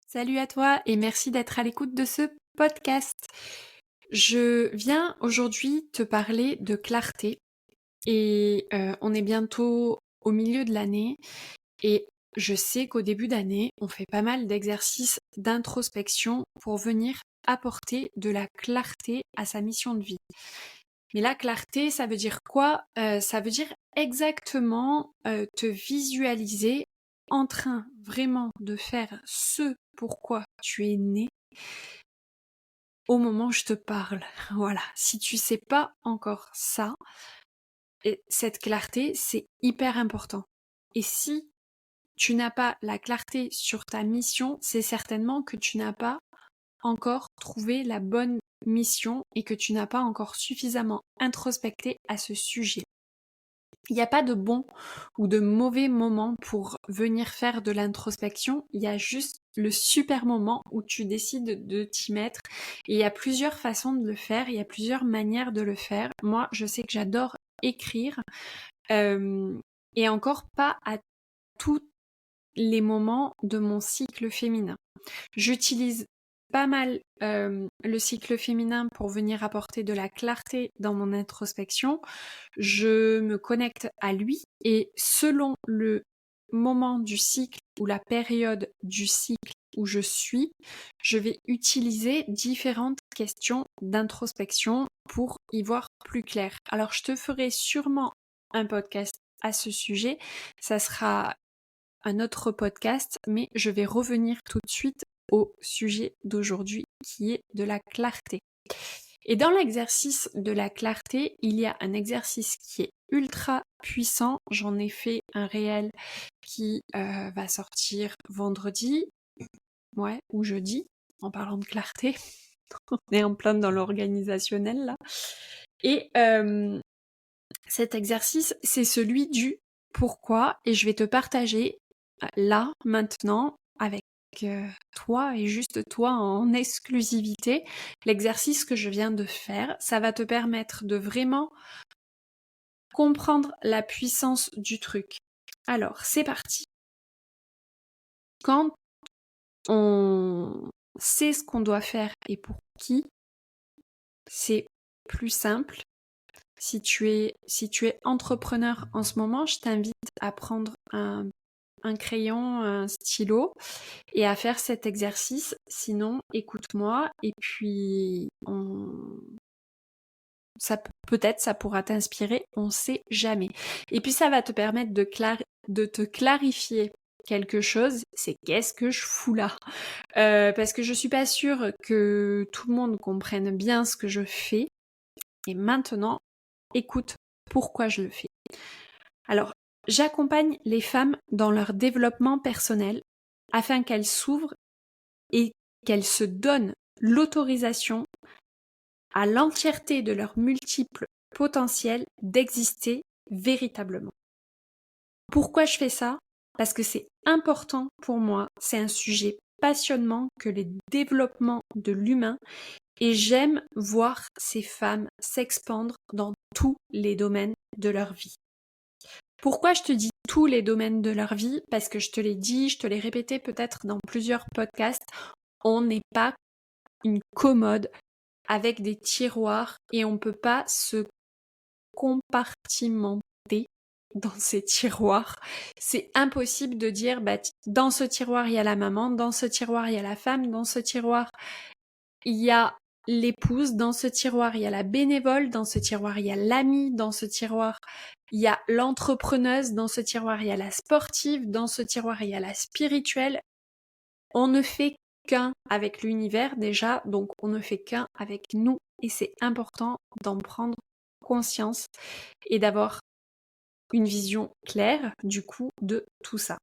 Salut à toi et merci d'être à l'écoute de ce podcast. Je viens aujourd'hui te parler de clarté et on est bientôt au milieu de l'année et je sais qu'au début d'année, on fait pas mal d'exercices d'introspection pour venir apporter de la clarté à sa mission de vie. Mais la clarté, ça veut dire quoi? Ça veut dire exactement te visualiser en train vraiment de faire ce pourquoi tu es né au moment où je te parle. Voilà. Si tu sais pas encore ça, et cette clarté, c'est hyper important. Et si tu n'as pas la clarté sur ta mission, c'est certainement que tu n'as pas encore trouvé la bonne mission et que tu n'as pas encore suffisamment introspecté à ce sujet. Il n'y a pas de bon ou de mauvais moment pour venir faire de l'introspection, il y a juste le super moment où tu décides de t'y mettre. Et il y a plusieurs façons de le faire, il y a plusieurs manières de le faire. Moi, je sais que j'adore écrire, et encore pas à tous les moments de mon cycle féminin. J'utilise pas mal le cycle féminin pour venir apporter de la clarté dans mon introspection. Je me connecte à lui et selon le moment du cycle ou la période du cycle où je suis, je vais utiliser différentes questions d'introspection pour y voir plus clair. Alors je te ferai sûrement un podcast à ce sujet, ça sera un autre podcast, mais je vais revenir tout de suite au sujet d'aujourd'hui qui est de la clarté. Et dans l'exercice de la clarté, il y a un exercice qui est ultra puissant. J'en ai fait un réel qui va sortir vendredi, ouais, ou jeudi, en parlant de clarté. On est en plein dans l'organisationnel là. Et cet exercice, c'est celui du pourquoi, et je vais te partager là, maintenant, avec toi et juste toi en exclusivité, l'exercice que je viens de faire. Ça va te permettre de vraiment comprendre la puissance du truc. Alors, c'est parti. Quand on sait ce qu'on doit faire et pour qui, c'est plus simple. Si tu es entrepreneur en ce moment, je t'invite à prendre un crayon, un stylo et à faire cet exercice. Sinon, écoute-moi et puis peut-être ça pourra t'inspirer, on sait jamais. Et puis ça va te permettre de te clarifier quelque chose, c'est qu'est-ce que je fous là, parce que je suis pas sûre que tout le monde comprenne bien ce que je fais. Et maintenant, écoute pourquoi je le fais. Alors, j'accompagne les femmes dans leur développement personnel afin qu'elles s'ouvrent et qu'elles se donnent l'autorisation à l'entièreté de leurs multiples potentiels d'exister véritablement. Pourquoi je fais ça? Parce que c'est important pour moi, c'est un sujet passionnant que les développements de l'humain et j'aime voir ces femmes s'expandre dans tous les domaines de leur vie. Pourquoi je te dis tous les domaines de leur vie? Parce que je te l'ai dit, je te l'ai répété peut-être dans plusieurs podcasts, on n'est pas une commode avec des tiroirs et on ne peut pas se compartimenter dans ces tiroirs. C'est impossible de dire dans ce tiroir il y a la maman, dans ce tiroir il y a la femme, dans ce tiroir il y a l'épouse, dans ce tiroir il y a la bénévole, dans ce tiroir il y a l'amie, dans ce tiroir il y a l'entrepreneuse, dans ce tiroir il y a la sportive, dans ce tiroir il y a la spirituelle. On ne fait qu'un avec l'univers déjà, donc on ne fait qu'un avec nous et c'est important d'en prendre conscience et d'avoir une vision claire du coup de tout ça.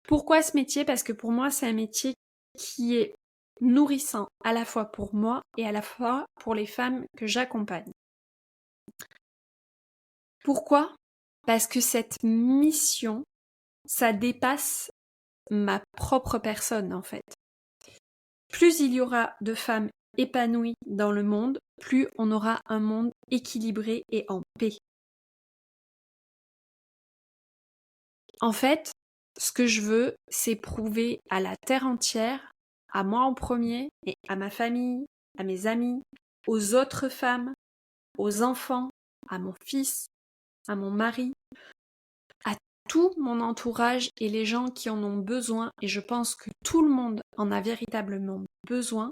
Pourquoi ce métier? Parce que pour moi c'est un métier qui est nourrissant à la fois pour moi et à la fois pour les femmes que j'accompagne. Pourquoi? Parce que cette mission, ça dépasse ma propre personne en fait. Plus il y aura de femmes épanouies dans le monde, plus on aura un monde équilibré et en paix. En fait, ce que je veux, c'est prouver à la terre entière, à moi en premier, et à ma famille, à mes amis, aux autres femmes, aux enfants, à mon fils, à mon mari, à tout mon entourage et les gens qui en ont besoin, et je pense que tout le monde en a véritablement besoin,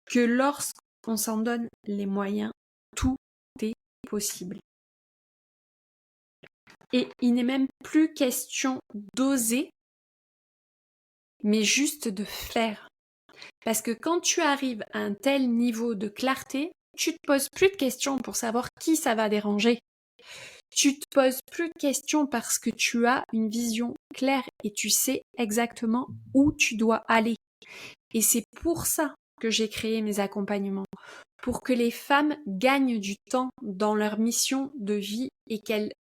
que lorsqu'on s'en donne les moyens, tout est possible. Et il n'est même plus question d'oser, mais juste de faire. Parce que quand tu arrives à un tel niveau de clarté, tu te poses plus de questions pour savoir qui ça va déranger. Tu te poses plus de questions parce que tu as une vision claire et tu sais exactement où tu dois aller. Et c'est pour ça que j'ai créé mes accompagnements. Pour que les femmes gagnent du temps dans leur mission de vie et qu'elles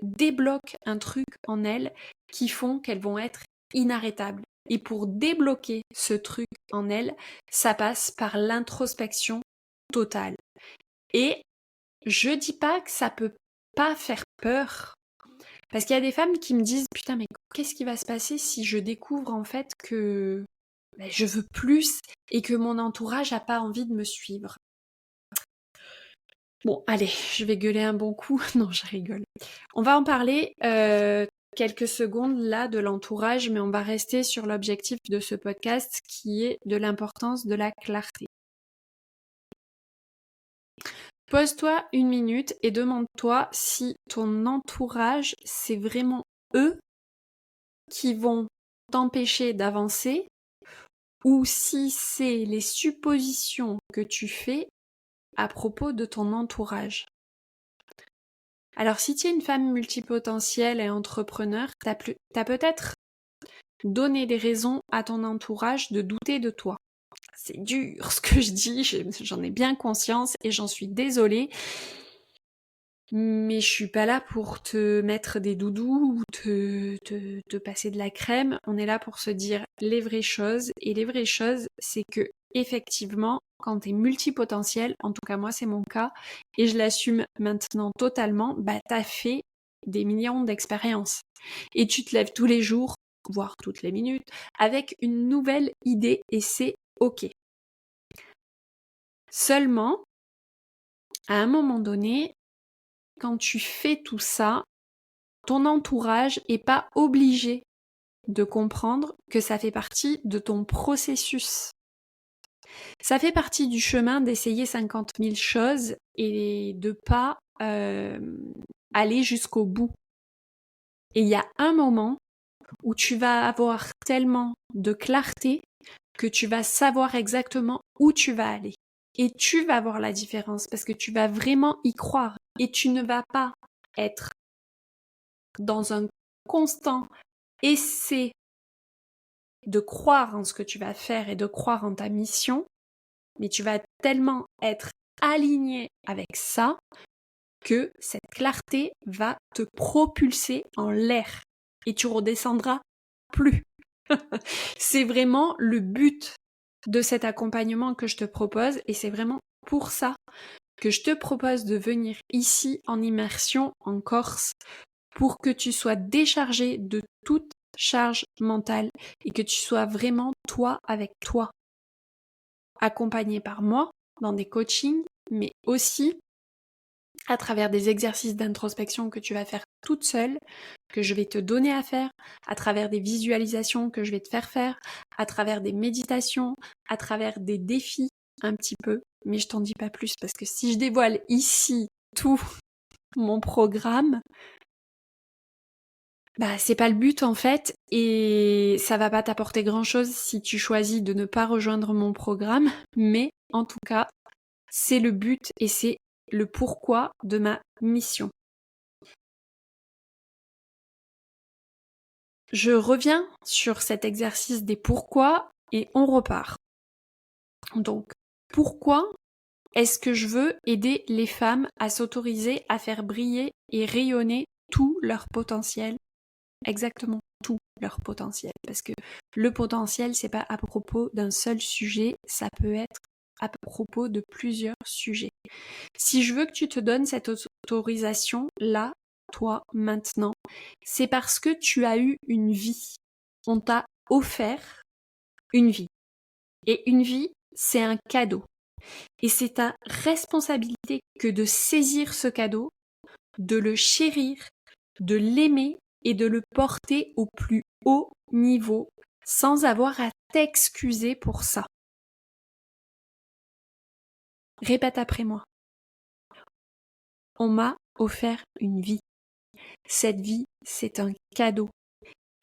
débloquent un truc en elles qui font qu'elles vont être inarrêtables. Et pour débloquer ce truc en elles, ça passe par l'introspection totale. Et je dis pas que ça peut pas faire peur. Parce qu'il y a des femmes qui me disent putain mais qu'est-ce qui va se passer si je découvre en fait que je veux plus et que mon entourage n'a pas envie de me suivre. Bon, allez, je vais gueuler un bon coup. Non, je rigole. On va en parler quelques secondes là de l'entourage, mais on va rester sur l'objectif de ce podcast qui est de l'importance de la clarté. Pose-toi une minute et demande-toi si ton entourage, c'est vraiment eux qui vont t'empêcher d'avancer ou si c'est les suppositions que tu fais à propos de ton entourage. Alors si tu es une femme multipotentielle et entrepreneur, t'as peut-être donné des raisons à ton entourage de douter de toi. C'est dur ce que je dis, j'en ai bien conscience et j'en suis désolée. Mais je suis pas là pour te mettre des doudous ou te passer de la crème. On est là pour se dire les vraies choses. Et les vraies choses, c'est que effectivement, quand t'es multipotentiel, en tout cas moi c'est mon cas, et je l'assume maintenant totalement, t'as fait des millions d'expériences. Et tu te lèves tous les jours, voire toutes les minutes, avec une nouvelle idée et c'est ok. Seulement, à un moment donné, quand tu fais tout ça, ton entourage n'est pas obligé de comprendre que ça fait partie de ton processus. Ça fait partie du chemin d'essayer 50 000 choses et de pas aller jusqu'au bout. Et il y a un moment où tu vas avoir tellement de clarté que tu vas savoir exactement où tu vas aller. Et tu vas voir la différence parce que tu vas vraiment y croire. Et tu ne vas pas être dans un constant essai de croire en ce que tu vas faire et de croire en ta mission, mais tu vas tellement être aligné avec ça que cette clarté va te propulser en l'air et tu redescendras plus. C'est vraiment le but de cet accompagnement que je te propose et c'est vraiment pour ça que je te propose de venir ici en immersion en Corse pour que tu sois déchargé de toute charge mentale et que tu sois vraiment toi avec toi, accompagné par moi dans des coachings, mais aussi à travers des exercices d'introspection que tu vas faire toute seule, que je vais te donner à faire, à travers des visualisations que je vais te faire, à travers des méditations, à travers des défis un petit peu, mais je t'en dis pas plus parce que si je dévoile ici tout mon programme, c'est pas le but en fait et ça va pas t'apporter grand chose si tu choisis de ne pas rejoindre mon programme, mais en tout cas, c'est le but et c'est le pourquoi de ma mission. Je reviens sur cet exercice des pourquoi et on repart. Donc, pourquoi est-ce que je veux aider les femmes à s'autoriser à faire briller et rayonner tout leur potentiel? Exactement tout leur potentiel. Parce que le potentiel, c'est pas à propos d'un seul sujet, ça peut être à propos de plusieurs sujets. Si je veux que tu te donnes cette autorisation-là, toi maintenant, c'est parce que tu as eu une vie. On t'a offert une vie. Et une vie, c'est un cadeau. Et c'est ta responsabilité que de saisir ce cadeau, de le chérir, de l'aimer et de le porter au plus haut niveau sans avoir à t'excuser pour ça. Répète après moi. On m'a offert une vie. Cette vie, c'est un cadeau.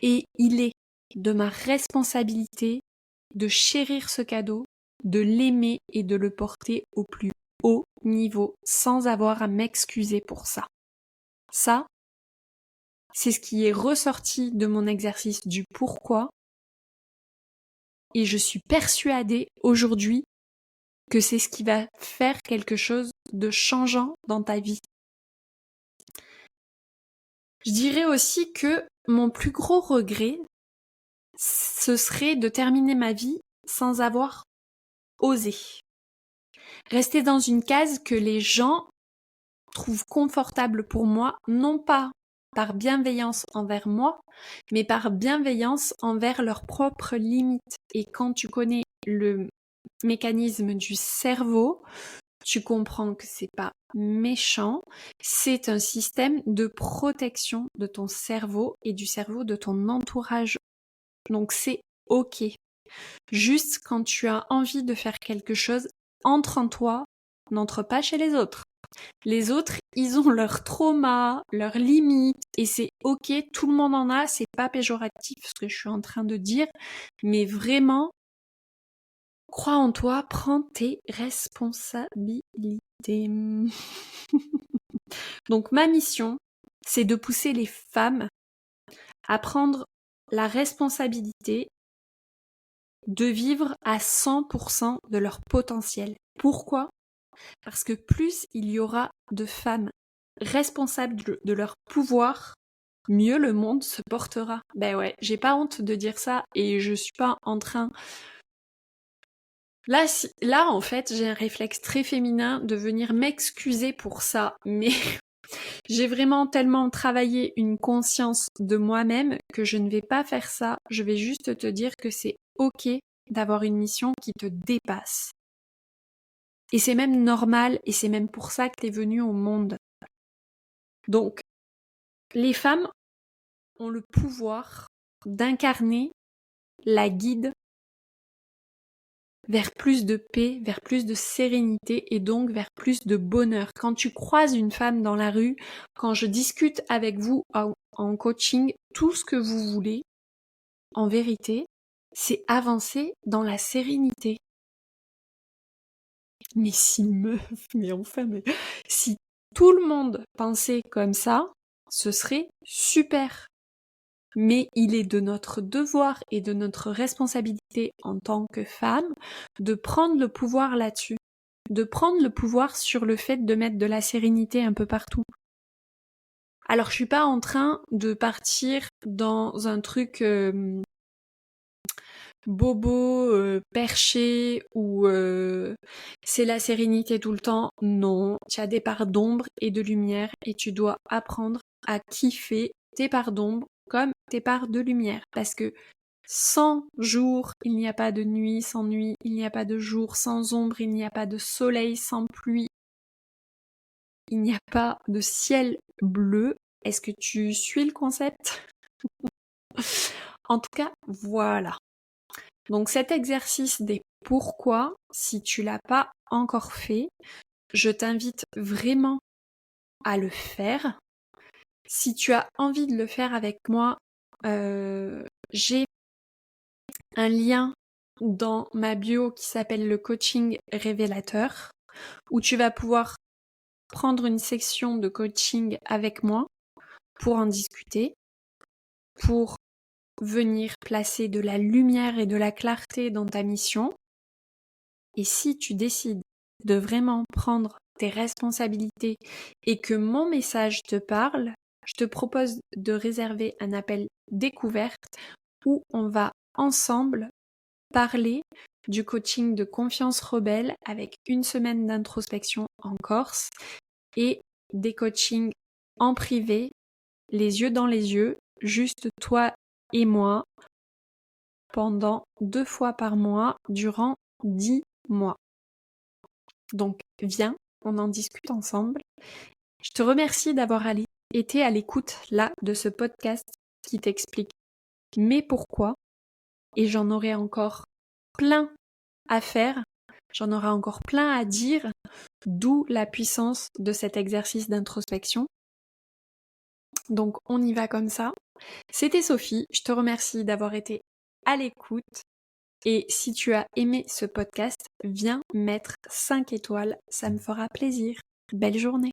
Et il est de ma responsabilité de chérir ce cadeau, de l'aimer et de le porter au plus haut niveau sans avoir à m'excuser pour ça. Ça, c'est ce qui est ressorti de mon exercice du pourquoi. Et je suis persuadée aujourd'hui que c'est ce qui va faire quelque chose de changeant dans ta vie. Je dirais aussi que mon plus gros regret, ce serait de terminer ma vie sans avoir osé. Rester dans une case que les gens trouvent confortable pour moi, non pas par bienveillance envers moi, mais par bienveillance envers leurs propres limites. Et quand tu connais le mécanisme du cerveau, tu comprends que c'est pas méchant, c'est un système de protection de ton cerveau et du cerveau de ton entourage. Donc c'est ok. Juste quand tu as envie de faire quelque chose, entre en toi, n'entre pas chez les autres. Les autres, ils ont leurs traumas, leurs limites, et c'est ok, tout le monde en a, c'est pas péjoratif ce que je suis en train de dire, mais vraiment, crois en toi, prends tes responsabilités. Donc ma mission, c'est de pousser les femmes à prendre la responsabilité de vivre à 100% de leur potentiel. Pourquoi ? Parce que plus il y aura de femmes responsables de leur pouvoir, mieux le monde se portera. Ben ouais, j'ai pas honte de dire ça et je suis pas en train... Là en fait, j'ai un réflexe très féminin de venir m'excuser pour ça, mais j'ai vraiment tellement travaillé une conscience de moi-même que je ne vais pas faire ça. Je vais juste te dire que c'est ok d'avoir une mission qui te dépasse. Et c'est même normal et c'est même pour ça que t'es venue au monde. Donc, les femmes ont le pouvoir d'incarner la guide vers plus de paix, vers plus de sérénité et donc vers plus de bonheur. Quand tu croises une femme dans la rue, quand je discute avec vous en coaching, tout ce que vous voulez, en vérité, c'est avancer dans la sérénité. Mais si meuf, mais enfin, mais si tout le monde pensait comme ça, ce serait super. Mais il est de notre devoir et de notre responsabilité en tant que femme de prendre le pouvoir là-dessus, de prendre le pouvoir sur le fait de mettre de la sérénité un peu partout. Alors je suis pas en train de partir dans un truc bobo, perché ou c'est la sérénité tout le temps. Non, tu as des parts d'ombre et de lumière et tu dois apprendre à kiffer tes parts d'ombre comme tes parts de lumière. Parce que sans jour, il n'y a pas de nuit, sans nuit, il n'y a pas de jour, sans ombre, il n'y a pas de soleil, sans pluie, il n'y a pas de ciel bleu. Est-ce que tu suis le concept? En tout cas, voilà. Donc cet exercice des pourquoi, si tu l'as pas encore fait, je t'invite vraiment à le faire. Si tu as envie de le faire avec moi, j'ai un lien dans ma bio qui s'appelle le coaching révélateur, où tu vas pouvoir prendre une section de coaching avec moi pour en discuter, pour venir placer de la lumière et de la clarté dans ta mission. Et si tu décides de vraiment prendre tes responsabilités et que mon message te parle, je te propose de réserver un appel découverte où on va ensemble parler du coaching de confiance rebelle avec une semaine d'introspection en Corse et des coachings en privé les yeux dans les yeux, juste toi et moi, pendant 2 fois par mois, durant 10 mois. Donc viens, on en discute ensemble. Je te remercie d'avoir été à l'écoute là de ce podcast qui t'explique mes pourquoi, et j'en aurai encore plein à faire, j'en aurai encore plein à dire, d'où la puissance de cet exercice d'introspection. Donc on y va comme ça. C'était Sophie, je te remercie d'avoir été à l'écoute, et si tu as aimé ce podcast, viens mettre 5 étoiles, ça me fera plaisir. Belle journée!